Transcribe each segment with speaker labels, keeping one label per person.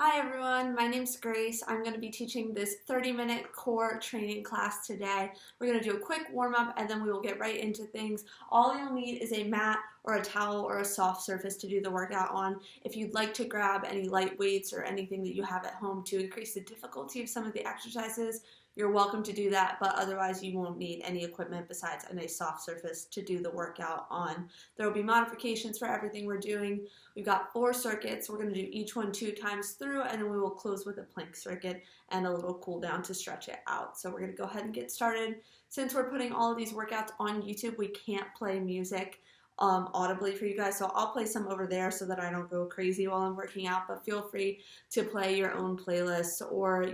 Speaker 1: Hi everyone, my name's Grace. I'm going to be teaching this 30-minute core training class today. We're going to do a quick warm-up and then we will get right into things. All you'll need is a mat or a towel or a soft surface to do the workout on. If you'd like to grab any light weights or anything that you have at home to increase the difficulty of some of the exercises, you're welcome to do that, but otherwise you won't need any equipment besides a nice soft surface to do the workout on. There will be modifications for everything we're doing. We've got 4 circuits. We're going to do each one 2 times through, and then we will close with a plank circuit and a little cool down to stretch it out. So we're going to go ahead and get started. Since we're putting all of these workouts on YouTube, we can't play music audibly for you guys, so I'll play some over there so that I don't go crazy while I'm working out, but feel free to play your own playlists, or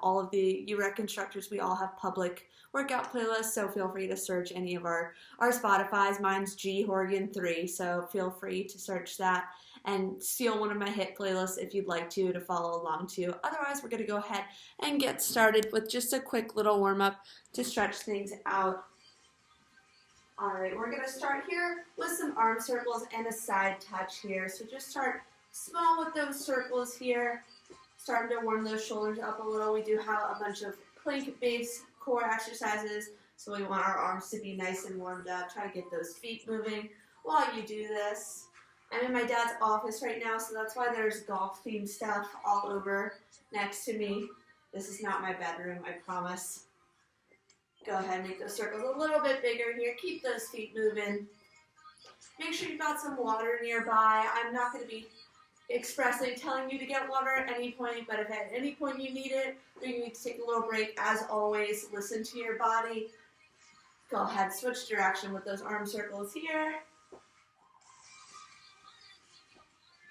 Speaker 1: all of the UREC instructors, we all have public workout playlists, so feel free to search any of our Spotify's. Mine's G Horgan 3, so feel free to search that and steal one of my hit playlists if you'd like to follow along too. Otherwise, we're going to go ahead and get started with just a quick little warm-up to stretch things out. Alright, we're going to start here with some arm circles and a side touch here. So just start small with those circles here, starting to warm those shoulders up a little. We do have a bunch of plank-based core exercises, so we want our arms to be nice and warmed up. Try to get those feet moving while you do this. I'm in my dad's office right now, so that's why there's golf-themed stuff all over next to me. This is not my bedroom, I promise. Go ahead and make those circles a little bit bigger here. Keep those feet moving. Make sure you've got some water nearby. I'm not going to be expressly telling you to get water at any point, but if at any point you need it, or you need to take a little break, as always, listen to your body. Go ahead, switch direction with those arm circles here.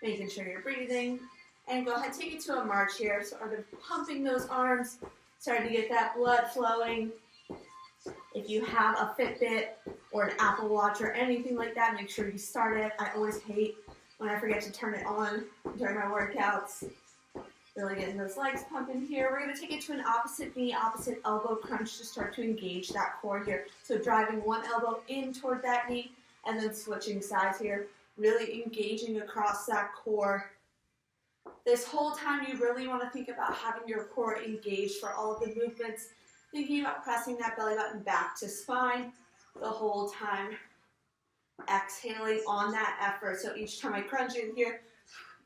Speaker 1: Making sure you're breathing. And go ahead, take it to a march here. Sort of pumping those arms, starting to get that blood flowing. If you have a Fitbit or an Apple Watch or anything like that, make sure you start it. I always hate when I forget to turn it on during my workouts. Really getting those legs pumping here. We're going to take it to an opposite knee, opposite elbow crunch to start to engage that core here. So driving one elbow in toward that knee and then switching sides here. Really engaging across that core. This whole time you really want to think about having your core engaged for all of the movements. Thinking about pressing that belly button back to spine the whole time. Exhaling on that effort. So each time I crunch in here,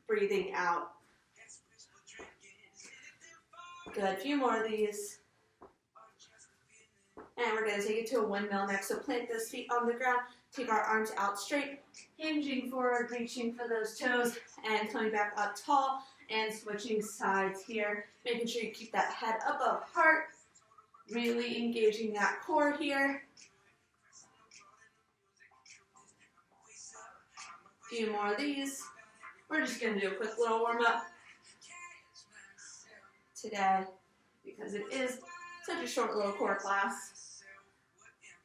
Speaker 1: breathing out. Good, a few more of these. And we're going to take it to a windmill neck. So plant those feet on the ground. Take our arms out straight. Hinging forward, reaching for those toes. And coming back up tall. And switching sides here. Making sure you keep that head above heart. Really engaging that core here. A few more of these. We're just going to do a quick little warm-up today because it is such a short little core class.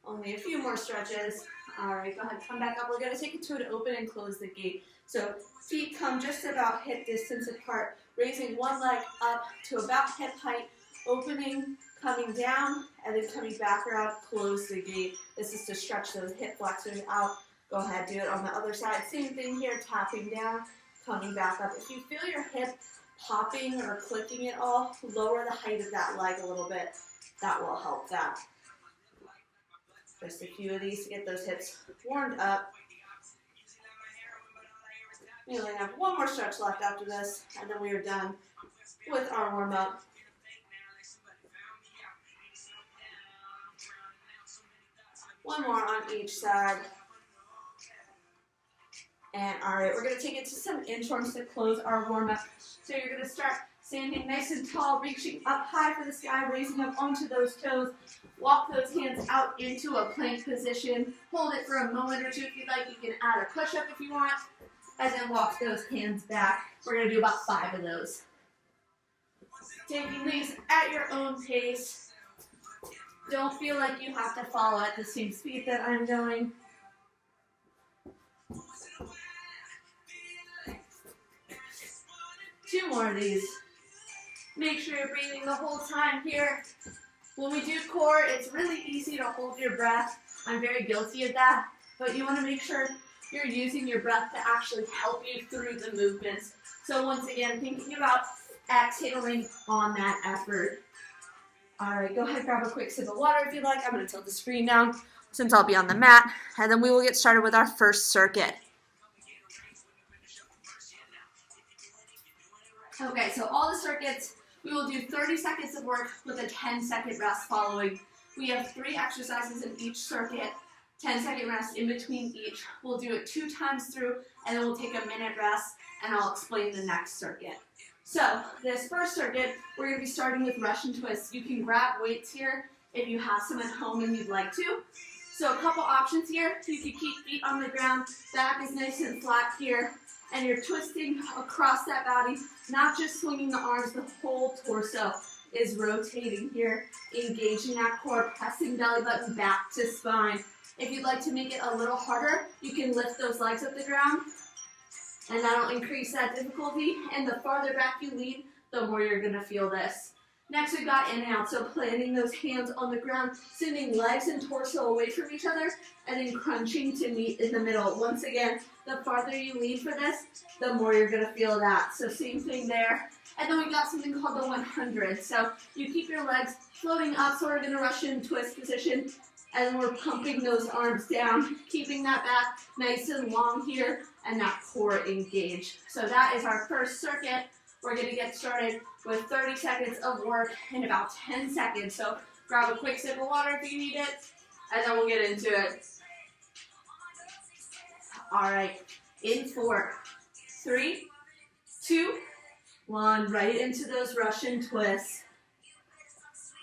Speaker 1: Only a few more stretches. Alright, go ahead, come back up. We're going to take it to an open and close the gate. So feet come just about hip distance apart, raising one leg up to about hip height, opening, coming down, and then coming back around, close the gate. This is to stretch those hip flexors out. Go ahead, do it on the other side. Same thing here, tapping down, coming back up. If you feel your hip popping or clicking at all, lower the height of that leg a little bit. That will help that. Just a few of these to get those hips warmed up. We only have one more stretch left after this, and then we are done with our warm-up. One more on each side. And alright, we're going to take it to some inchworms to close our warm-up. So you're going to start standing nice and tall, reaching up high for the sky, raising up onto those toes. Walk those hands out into a plank position. Hold it for a moment or two if you'd like. You can add a push-up if you want. And then walk those hands back. We're going to do about 5 of those. Taking these at your own pace. Don't feel like you have to follow at the same speed that I'm going. Two more of these. Make sure you're breathing the whole time here. When we do core, it's really easy to hold your breath. I'm very guilty of that, but you want to make sure you're using your breath to actually help you through the movements. So once again, thinking about exhaling on that effort. All right, go ahead, grab a quick sip of water if you like. I'm going to tilt the screen down since I'll be on the mat, and then we will get started with our first circuit. Okay, so all the circuits, we will do 30 seconds of work with a 10-second rest following. We have 3 exercises in each circuit, 10-second rest in between each. We'll do it 2 times through, and then we'll take a minute rest, and I'll explain the next circuit. So this first circuit, we're going to be starting with Russian twists. You can grab weights here if you have some at home and you'd like to. So a couple options here. You can keep feet on the ground, back is nice and flat here, and you're twisting across that body, not just swinging the arms, the whole torso is rotating here, engaging that core, pressing belly button back to spine. If you'd like to make it a little harder, you can lift those legs off the ground, and that'll increase that difficulty. And the farther back you lean, the more you're going to feel this. Next, we've got in and out, so planting those hands on the ground, sending legs and torso away from each other, and then crunching to meet in the middle. Once again, the farther you lean for this, the more you're going to feel that. So same thing there. And then we've got something called the 100. So you keep your legs floating up, sort of in a Russian twist position, and then we're pumping those arms down, keeping that back nice and long here, and that core engaged. So that is our first circuit. We're going to get started with 30 seconds of work in about 10 seconds. So grab a quick sip of water if you need it, and then we'll get into it. All right, in 4, 3, 2, 1, right into those Russian twists.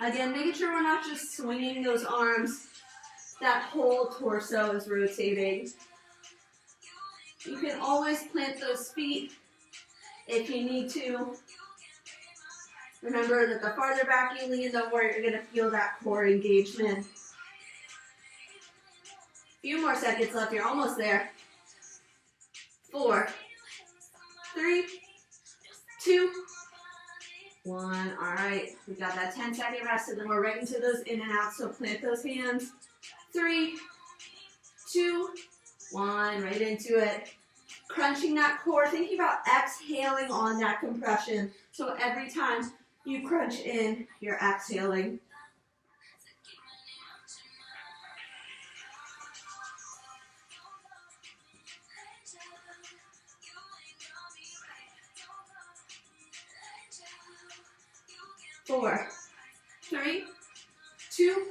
Speaker 1: Again, making sure we're not just swinging those arms, that whole torso is rotating. You can always plant those feet if you need to. Remember that the farther back you lean, the more you're going to feel that core engagement. A few more seconds left. You're almost there. 4, 3, 2, 1. All right, we got that 10-second rest, and then we're right into those in and out. So plant those hands. 3, 2, 1. Right into it. Crunching that core, thinking about exhaling on that compression. So every time you crunch in, you're exhaling. Four, 3, 2,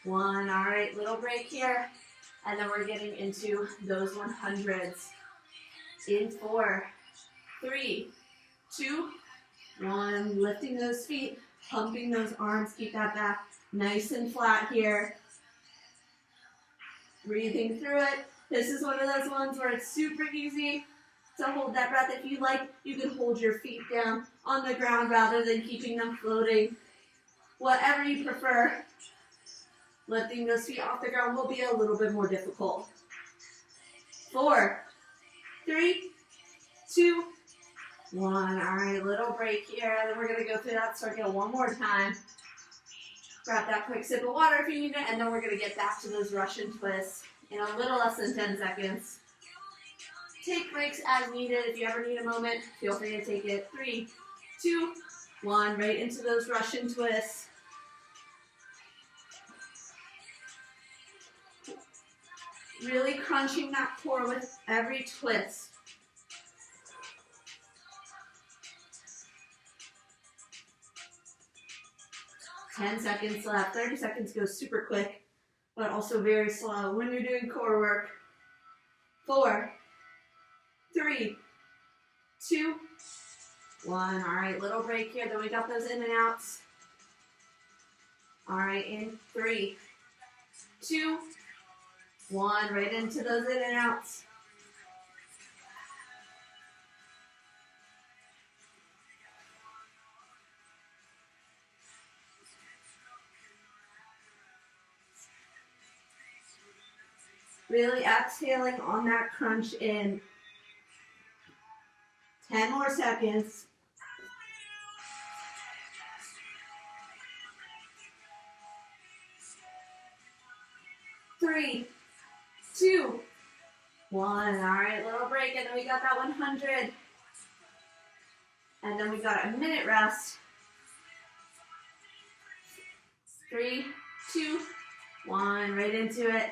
Speaker 1: 1. All right, little break here. And then we're getting into those 100s. In 4, 3, 2, 1. Lifting those feet, pumping those arms, keep that back nice and flat here. Breathing through it. This is one of those ones where it's super easy to hold that breath. If you like, you can hold your feet down on the ground rather than keeping them floating. Whatever you prefer. Lifting those feet off the ground will be a little bit more difficult. 4, 3, 2, 1. All right, little break here. And then we're going to go through that circuit one more time. Grab that quick sip of water if you need it, and then we're going to get back to those Russian twists in a little less than 10 seconds. Take breaks as needed. If you ever need a moment, feel free to take it. 3, 2, 1. Right into those Russian twists. Really crunching that core with every twist. Ten seconds left. 30 seconds goes super quick, but also very slow when you're doing core work. 4, 3, 2, 1. All right, little break here. Then we got those in and outs. All right, in 3, 2, 1. Right into those in and outs. Really exhaling on that crunch in. 10 more seconds. 3, 2, 1. All right, little break, and then we got that 100. And then we got a minute rest. 3, 2, 1, right into it.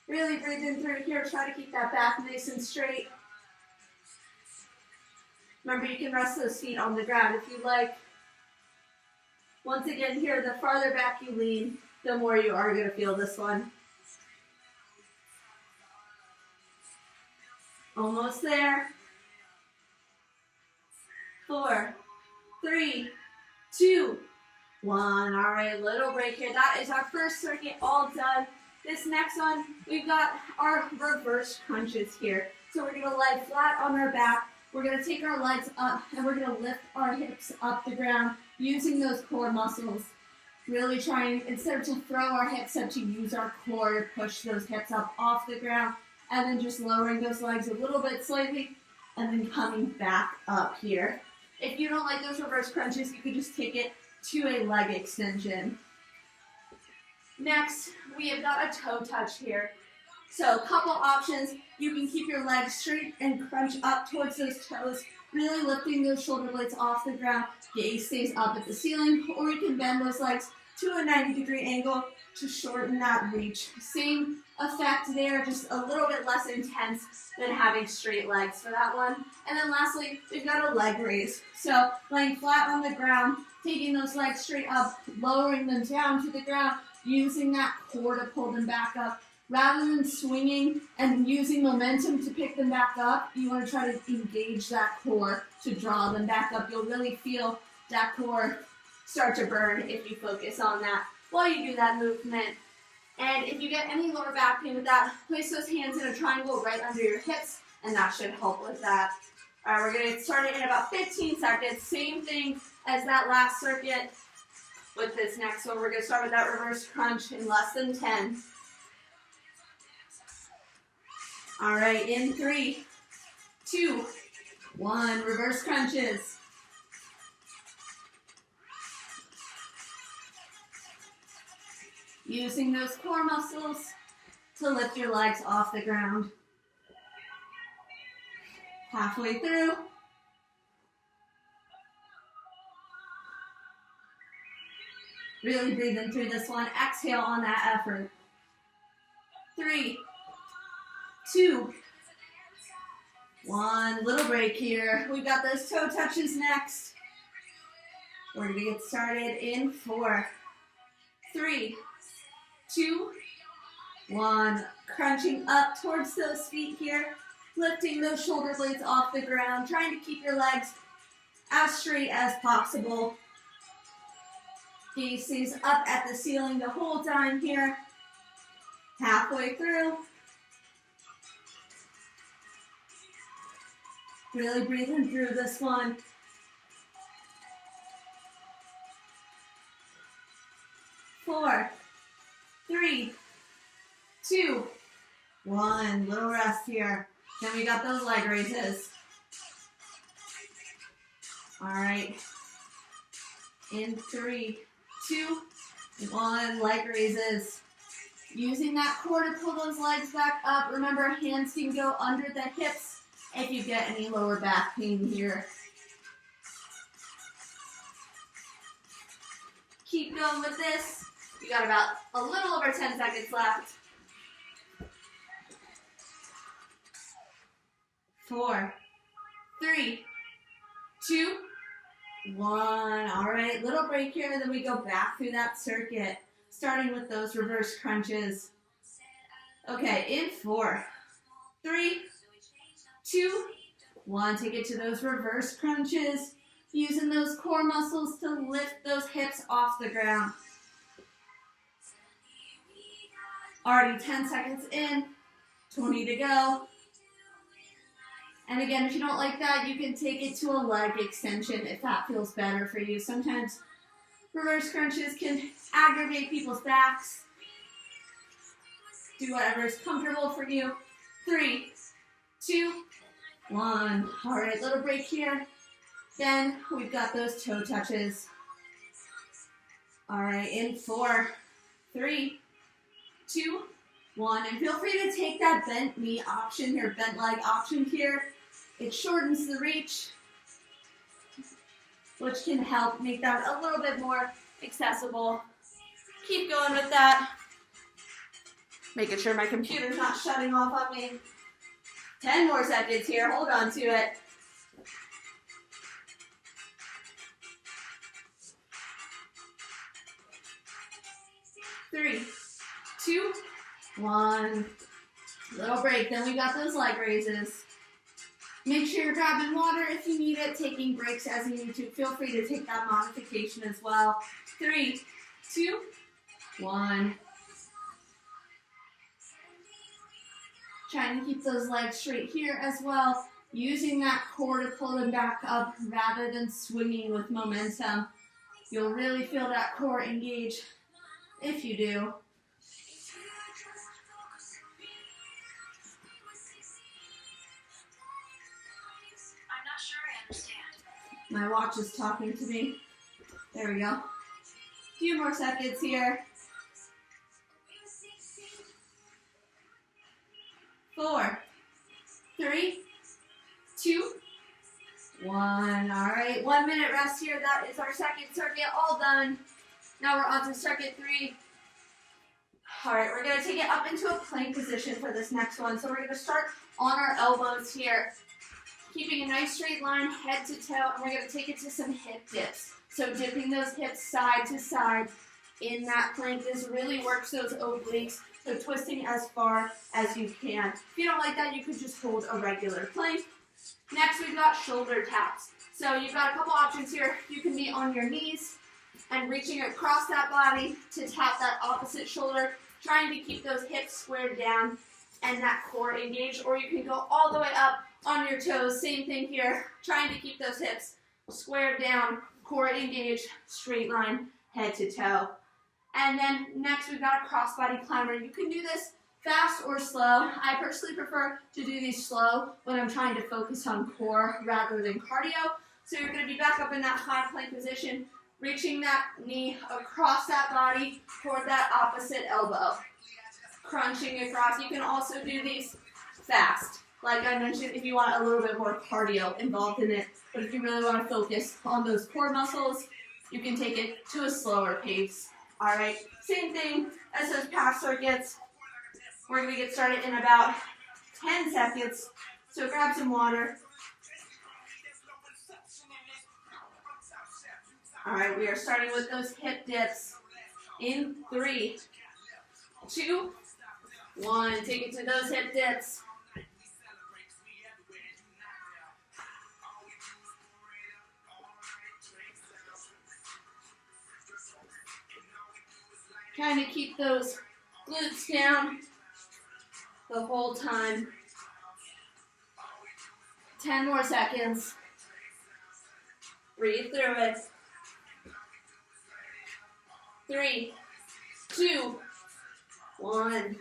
Speaker 1: Really breathe in through here. Try to keep that back nice and straight. Remember, you can rest those feet on the ground if you like. Once again here, the farther back you lean, the more you are going to feel this one. Almost there. 4, 3, 2, 1. All right, little break here. That is our first circuit all done. This next one, we've got our reverse crunches here. So we're gonna lie flat on our back. We're gonna take our legs up and we're gonna lift our hips up the ground using those core muscles. Really trying, instead of to throw our hips up, to use our core to push those hips up off the ground, and then just lowering those legs a little bit slightly and then coming back up here. If you don't like those reverse crunches, you could just take it to a leg extension. Next, we have got a toe touch here. So a couple options. You can keep your legs straight and crunch up towards those toes, really lifting those shoulder blades off the ground. Gaze stays up at the ceiling, or you can bend those legs to a 90-degree angle to shorten that reach. Same effect there, just a little bit less intense than having straight legs for that one. And then lastly, we've got a leg raise. So laying flat on the ground, taking those legs straight up, lowering them down to the ground, using that core to pull them back up. Rather than swinging and using momentum to pick them back up, you want to try to engage that core to draw them back up. You'll really feel that core start to burn if you focus on that while you do that movement. And if you get any lower back pain with that, place those hands in a triangle right under your hips, and that should help with that. All right, we're going to get started in about 15 seconds. Same thing as that last circuit with this next one. We're going to start with that reverse crunch in less than 10. All right, in 3, 2, 1, reverse crunches. Using those core muscles to lift your legs off the ground. Halfway through. Really breathing through this one. Exhale on that effort. 3, 2, 1. Little break here. We've got those toe touches next. We're going to get started in 4, 3, 2, 1. Crunching up towards those feet here. Lifting those shoulder blades off the ground. Trying to keep your legs as straight as possible. Gaze stays up at the ceiling the whole time here. Halfway through. Really breathing through this one. 4, 3, 2, 1. Little rest here. Then we got those leg raises. All right. In 3, 2, 1. Leg raises. Using that core to pull those legs back up. Remember, hands can go under the hips if you get any lower back pain here. Keep going with this. You got about a little over 10 seconds left. 4, 3, 2, 1. All right, little break here, then we go back through that circuit, starting with those reverse crunches. Okay, in 4, 3, 2, 1. Take it to those reverse crunches, using those core muscles to lift those hips off the ground. Already 10 seconds in, 20 to go. And again, if you don't like that, you can take it to a leg extension if that feels better for you. Sometimes reverse crunches can aggravate people's backs. Do whatever is comfortable for you. 3, 2, 1. All right, little break here. Then we've got those toe touches. All right, in 4, 3, 2, 1. And feel free to take that bent knee option here, bent leg option here. It shortens the reach, which can help make that a little bit more accessible. Keep going with that. Making sure my computer's not shutting off on me. 10 more seconds here, hold on to it. 3, 2, 1. Little break, then we got those leg raises. Make sure you're grabbing water if you need it, taking breaks as you need to. Feel free to take that modification as well. 3, 2, 1. Trying to keep those legs straight here as well. Using that core to pull them back up rather than swinging with momentum. You'll really feel that core engage if you do.
Speaker 2: I'm not sure I understand.
Speaker 1: My watch is talking to me. There we go. A few more seconds here. 4, 3, 2, 1. All right, 1 minute rest here. That is our second circuit all done. Now we're on to circuit 3. All right, we're going to take it up into a plank position for this next one. So we're going to start on our elbows here, keeping a nice straight line head to toe, and we're going to take it to some hip dips. So dipping those hips side to side in that plank. This really works those obliques. So twisting as far as you can. If you don't like that, you could just hold a regular plank. Next, we've got shoulder taps. So you've got a couple options here. You can be on your knees and reaching across that body to tap that opposite shoulder, trying to keep those hips squared down and that core engaged. Or you can go all the way up on your toes. Same thing here, trying to keep those hips squared down, core engaged, straight line, head to toe. And then next we've got a crossbody climber. You can do this fast or slow. I personally prefer to do these slow when I'm trying to focus on core rather than cardio. So you're going to be back up in that high plank position, reaching that knee across that body toward that opposite elbow. Crunching across. You can also do these fast. Like I mentioned, if you want a little bit more cardio involved in it. But if you really want to focus on those core muscles, you can take it to a slower pace. All right, same thing as those past circuits. We're going to get started in about 10 seconds. So grab some water. All right, we are starting with those hip dips in 3, 2, 1. Take it to those hip dips. Trying to keep those glutes down the whole time. 10 more seconds. Breathe through it. 3, 2, 1.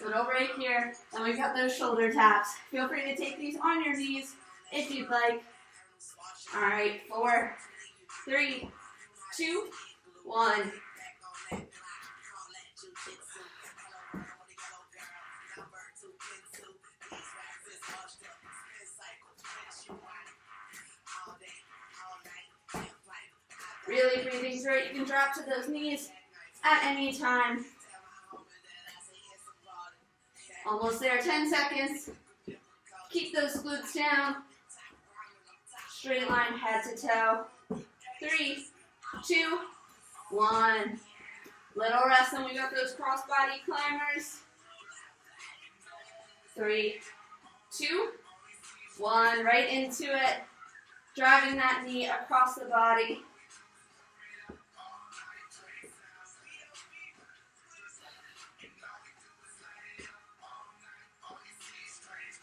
Speaker 1: Little break here. And we've got those shoulder taps. Feel free to take these on your knees if you'd like. All right, 4, 3, 2, 1. Really breathing through it. You can drop to those knees at any time. Almost there. 10 seconds. Keep those glutes down. Straight line head to toe. 3, 2, 1. Little rest, and we got those crossbody climbers. 3, 2, 1. Right into it. Driving that knee across the body.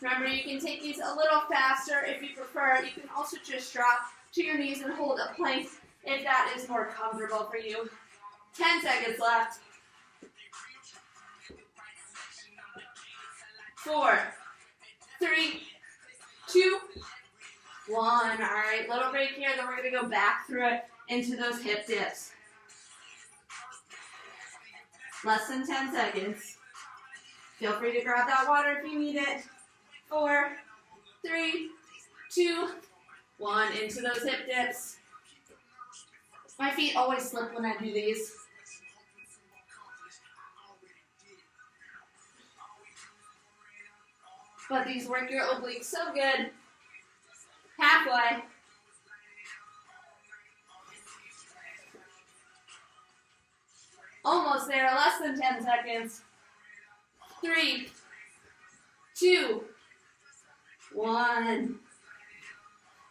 Speaker 1: Remember, you can take these a little faster if you prefer. You can also just drop to your knees and hold a plank if that is more comfortable for you. 10 seconds left. 4, 3, 2, 1. All right, little break here. Then we're going to go back through it into those hip dips. Less than 10 seconds. Feel free to grab that water if you need it. 4, 3, 2, 1, into those hip dips. My feet always slip when I do these. But these work your obliques so good. Halfway. Almost there, less than 10 seconds. 3, 2, 1.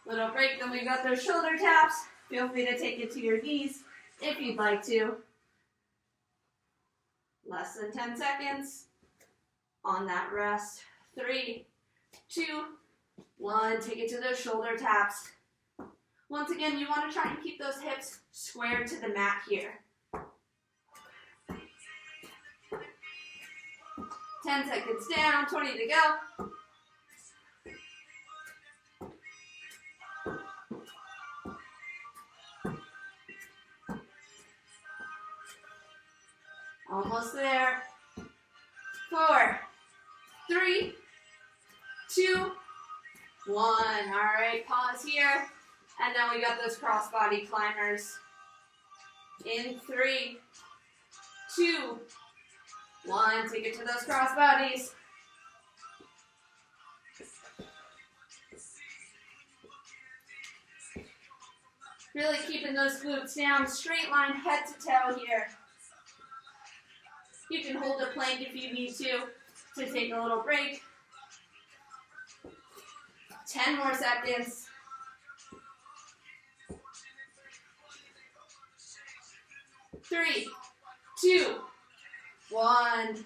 Speaker 1: Little break, then we got those shoulder taps. Feel free to take it to your knees if you'd like to. Less than 10 seconds on that rest. 3, 2, 1. Take it to those shoulder taps. Once again, you want to try and keep those hips squared to the mat here. 10 seconds down, 20 to go. Almost there. 4, 3, 2, 1. All right, pause here. And then we got those crossbody climbers. In 3, 2, 1. Take it to those crossbodies. Really keeping those glutes down. Straight line head to toe here. You can hold a plank if you need to take a little break. 10 more seconds. 3, 2, 1.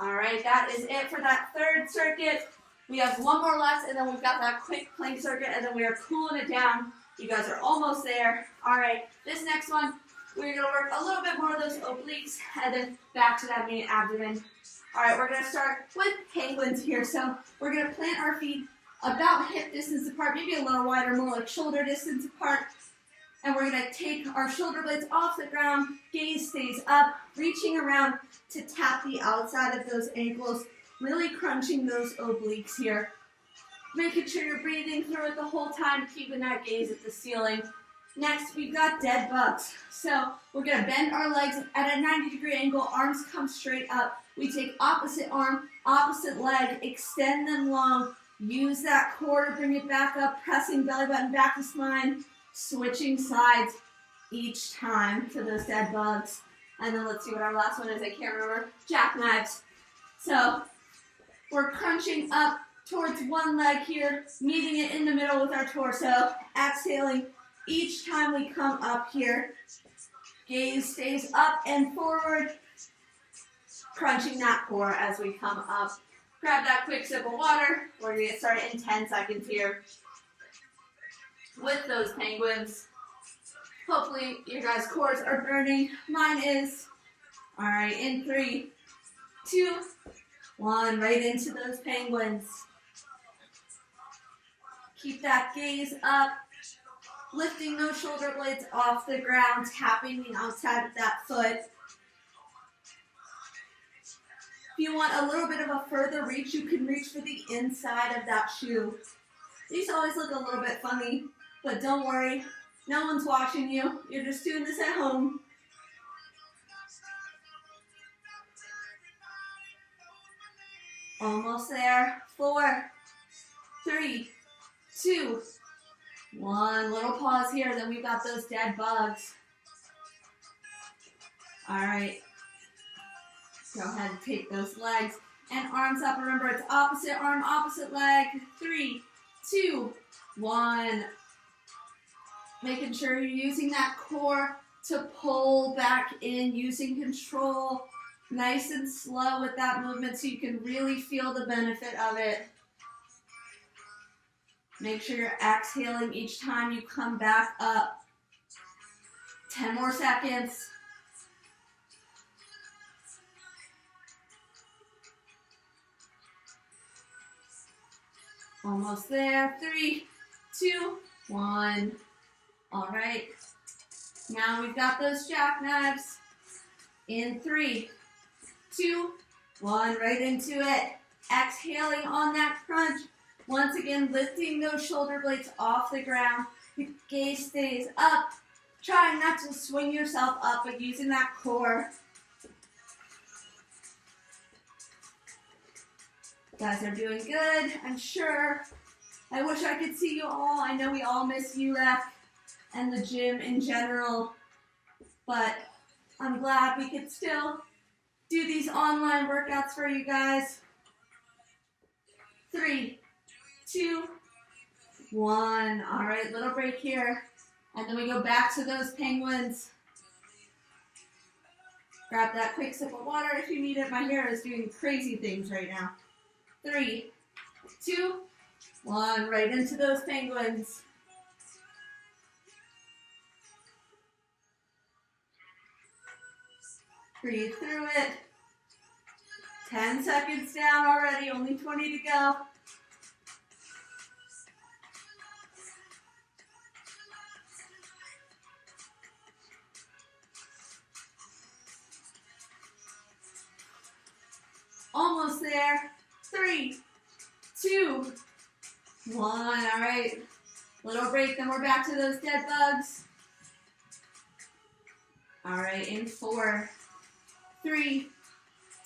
Speaker 1: All right, that is it for that third circuit. We have one more left, and then we've got that quick plank circuit, and then we are cooling it down. You guys are almost there. All right, this next one, we're going to work a little bit more of those obliques, and then back to that main abdomen. All right, we're going to start with penguins here. So we're going to plant our feet about hip distance apart, maybe a little wider, more like shoulder distance apart. And we're going to take our shoulder blades off the ground, gaze stays up, reaching around to tap the outside of those ankles, really crunching those obliques here. Making sure you're breathing through it the whole time, keeping that gaze at the ceiling. Next, we've got dead bugs. So we're going to bend our legs at a 90-degree angle, arms come straight up. We take opposite arm, opposite leg, extend them long, use that core to bring it back up, pressing belly button back to spine, switching sides each time for those dead bugs. And then let's see what our last one is. I can't remember. Jackknives. So we're crunching up towards one leg here, meeting it in the middle with our torso. Exhaling each time we come up here. Gaze stays up and forward. Crunching that core as we come up. Grab that quick sip of water. We're going to get started in 10 seconds here with those penguins. Hopefully your guys' cores are burning. Mine is. All right, in 3, 2, 1, right into those penguins. Keep that gaze up, lifting those shoulder blades off the ground, tapping the outside of that foot. If you want a little bit of a further reach, you can reach for the inside of that shoe. These always look a little bit funny, but don't worry. No one's watching you. You're just doing this at home. Almost there. 4, 3, 2, 1. Little pause here. Then we've got those dead bugs. All right. Go ahead and take those legs and arms up. Remember, it's opposite arm, opposite leg. 3, 2, 1. Making sure you're using that core to pull back in, using control. Nice and slow with that movement so you can really feel the benefit of it. Make sure you're exhaling each time you come back up. 10 more seconds. Almost there. 3, 2, 1. All right. Now we've got those jackknives. In 3, 2, 1. Right into it. Exhaling on that crunch. Once again, lifting those shoulder blades off the ground. Your gaze stays up. Trying not to swing yourself up, but using that core. You guys are doing good, I'm sure. I wish I could see you all. I know we all miss UREC and the gym in general, but I'm glad we could still do these online workouts for you guys. 3, 2, 1. All right, little break here. And then we go back to those penguins. Grab that quick sip of water if you need it. My hair is doing crazy things right now. 3, 2, 1. Right into those penguins. Breathe through it. 10 seconds down already, only 20 to go. Almost there. 3, 2, 1. All right. Little break, then we're back to those dead bugs. All right, in 4, 3,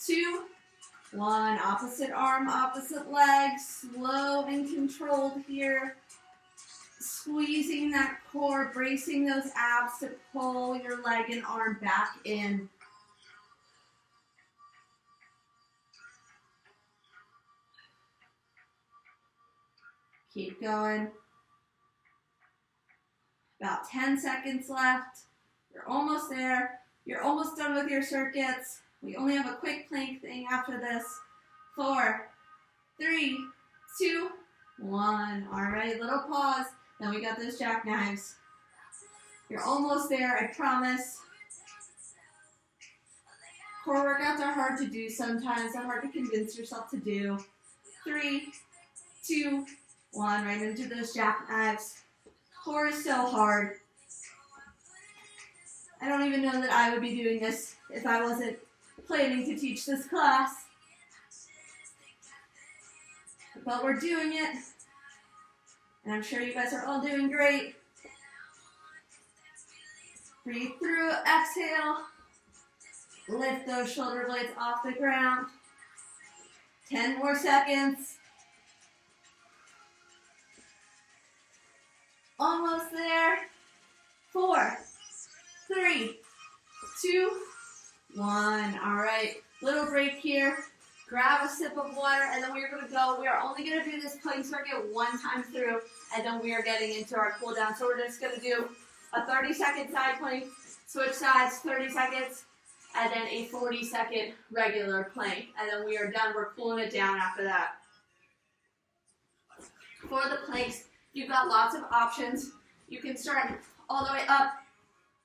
Speaker 1: 2, 1. Opposite arm, opposite leg. Slow and controlled here. Squeezing that core, bracing those abs to pull your leg and arm back in. Keep going. About 10 seconds left. You're almost there. You're almost done with your circuits. We only have a quick plank thing after this. 4, 3, 2, 1. All right, little pause. Then we got those jackknives. You're almost there, I promise. Core workouts are hard to do sometimes. They're hard to convince yourself to do. 3, 2, 1. Right into those jackknives. Core is so hard. I don't even know that I would be doing this if I wasn't planning to teach this class. But we're doing it. And I'm sure you guys are all doing great. Breathe through, exhale. Lift those shoulder blades off the ground. 10 more seconds. Almost there. 4, 3, 2, 1. All right, little break here. Grab a sip of water, and then we're going to go. We are only going to do this plank circuit one time through, and then we are getting into our cool down. So we're just going to do a 30-second side plank, switch sides, 30 seconds, and then a 40-second regular plank. And then we are done. We're cooling it down after that. For the planks, you've got lots of options. You can start all the way up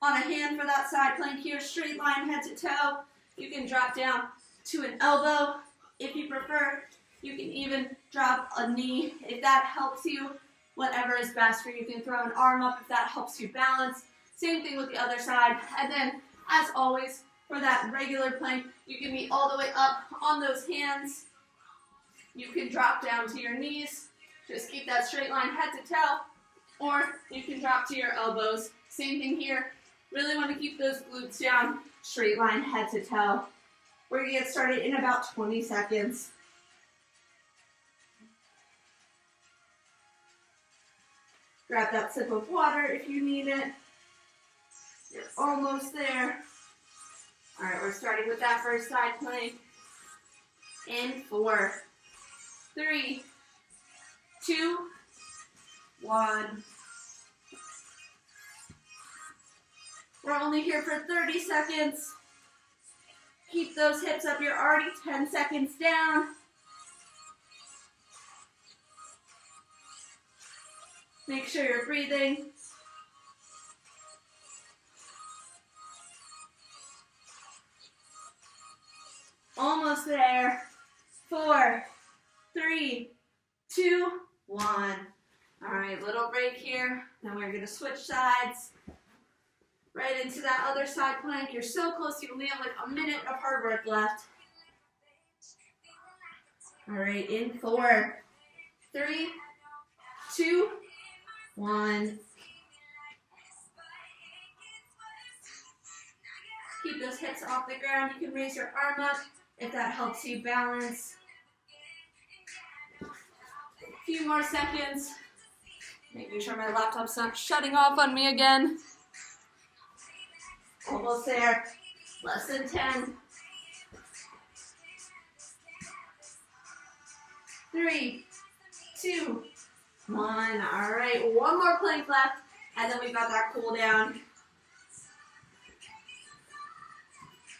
Speaker 1: on a hand for that side plank here, straight line head to toe. You can drop down to an elbow if you prefer. You can even drop a knee if that helps you. Whatever is best for you. You can throw an arm up if that helps you balance. Same thing with the other side. And then, as always, for that regular plank, you can be all the way up on those hands. You can drop down to your knees. Just keep that straight line head to toe. Or you can drop to your elbows. Same thing here. Really want to keep those glutes down. Straight line head to toe. We're going to get started in about 20 seconds. Grab that sip of water if you need it. You're almost there. All right, we're starting with that first side plank. In 4, 3, 2, 1. We're only here for 30 seconds. Keep those hips up. You're already 10 seconds down. Make sure you're breathing. Almost there. 4, 3, 2, 1. All right, little break here. Then we're going to switch sides. Right into that other side plank. You're so close. You only have like a minute of hard work left. All right, in 4, 3, 2, 1. Keep those hips off the ground. You can raise your arm up if that helps you balance. A few more seconds. Making sure my laptop's not shutting off on me again. Almost there. Less than 10. 3, 2, 1. All right, one more plank left, and then we've got that cool down.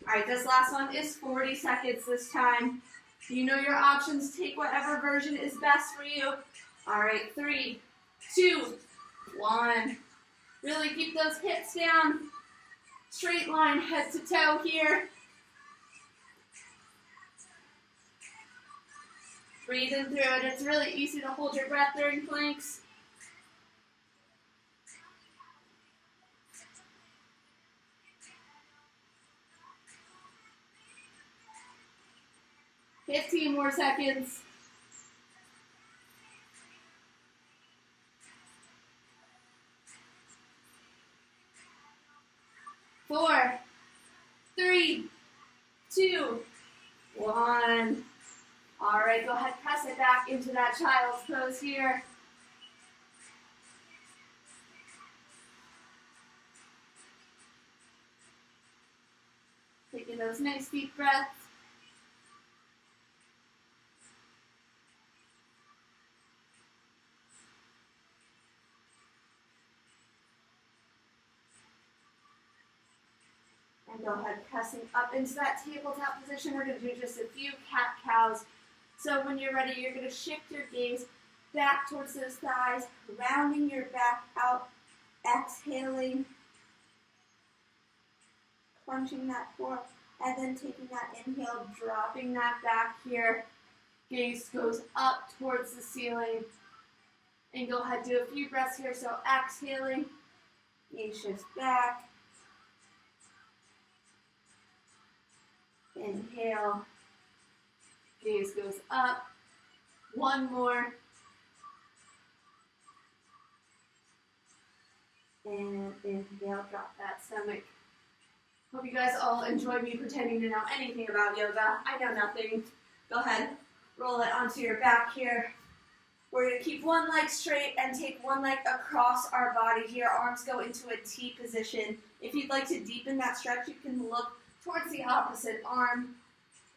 Speaker 1: All right, this last one is 40 seconds this time. You know your options. Take whatever version is best for you. All right, 3, 2, 1. Really keep those hips down. Straight line, head to toe here. Breathing through it. It's really easy to hold your breath during planks. Fifteen more seconds. 4, 3, 2, 1. All right, go ahead, press it back into that child's pose here. Taking those nice deep breaths. And go ahead, pressing up into that tabletop position. We're going to do just a few cat-cows. So when you're ready, you're going to shift your gaze back towards those thighs, rounding your back out, exhaling, crunching that core, and then taking that inhale, dropping that back here. Gaze goes up towards the ceiling. And go ahead, do a few breaths here. So exhaling, gaze shifts back. Inhale, gaze goes up. One more. And inhale, drop that stomach. Hope you guys all enjoy me pretending to know anything about yoga. I know nothing. Go ahead, roll it onto your back here. We're going to keep one leg straight and take one leg across our body here. Arms go into a T position. If you'd like to deepen that stretch, you can look towards the opposite arm,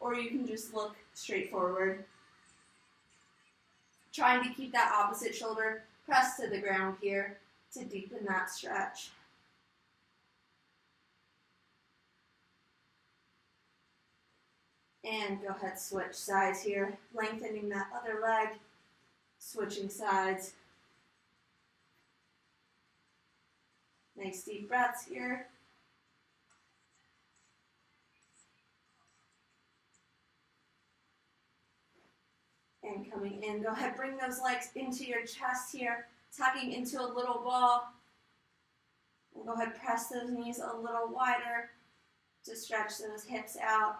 Speaker 1: or you can just look straight forward. Trying to keep that opposite shoulder pressed to the ground here to deepen that stretch. And go ahead, switch sides here, lengthening that other leg, switching sides. Nice deep breaths here. And coming in, go ahead, bring those legs into your chest here, tucking into a little ball. And go ahead, press those knees a little wider to stretch those hips out.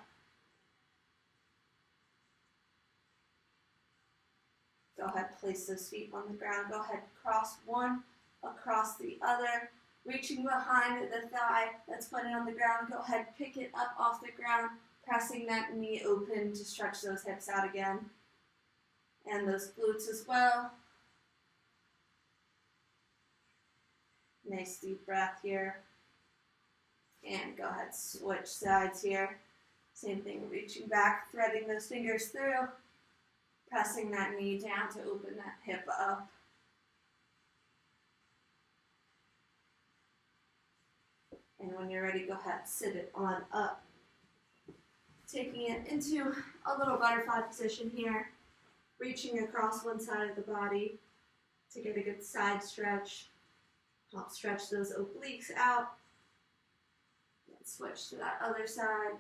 Speaker 1: Go ahead, place those feet on the ground. Go ahead, cross one across the other, reaching behind the thigh that's pointed on the ground. Go ahead, pick it up off the ground, pressing that knee open to stretch those hips out again. And those glutes as well. Nice deep breath here. And go ahead, switch sides here. Same thing, reaching back, threading those fingers through, pressing that knee down to open that hip up. And when you're ready, go ahead, sit it on up. Taking it into a little butterfly position here. Reaching across one side of the body to get a good side stretch. Help stretch those obliques out. Then switch to that other side.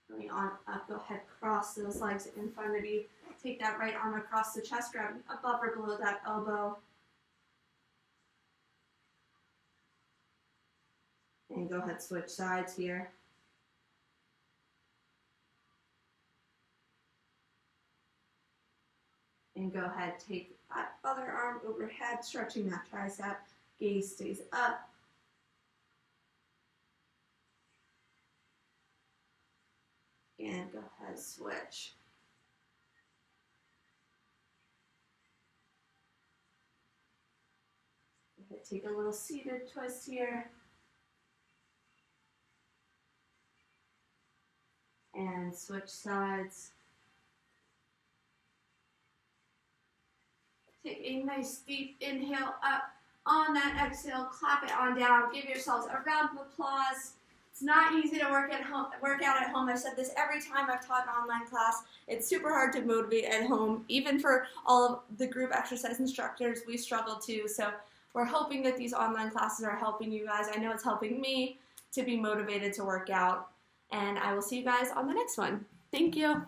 Speaker 1: Coming on up, go ahead, cross those legs in front of you. Take that right arm across the chest, grabbing above or below that elbow. And go ahead, switch sides here. And go ahead, take that other arm overhead, stretching that tricep. Gaze stays up. And go ahead, switch. Go ahead, take a little seated twist here. And switch sides. Take a nice deep inhale up. On that exhale, clap it on down. Give yourselves a round of applause. It's not easy to work out at home. I've said this every time I've taught an online class. It's super hard to motivate at home. Even for all of the group exercise instructors, we struggle too. So we're hoping that these online classes are helping you guys. I know it's helping me to be motivated to work out. And I will see you guys on the next one. Thank you.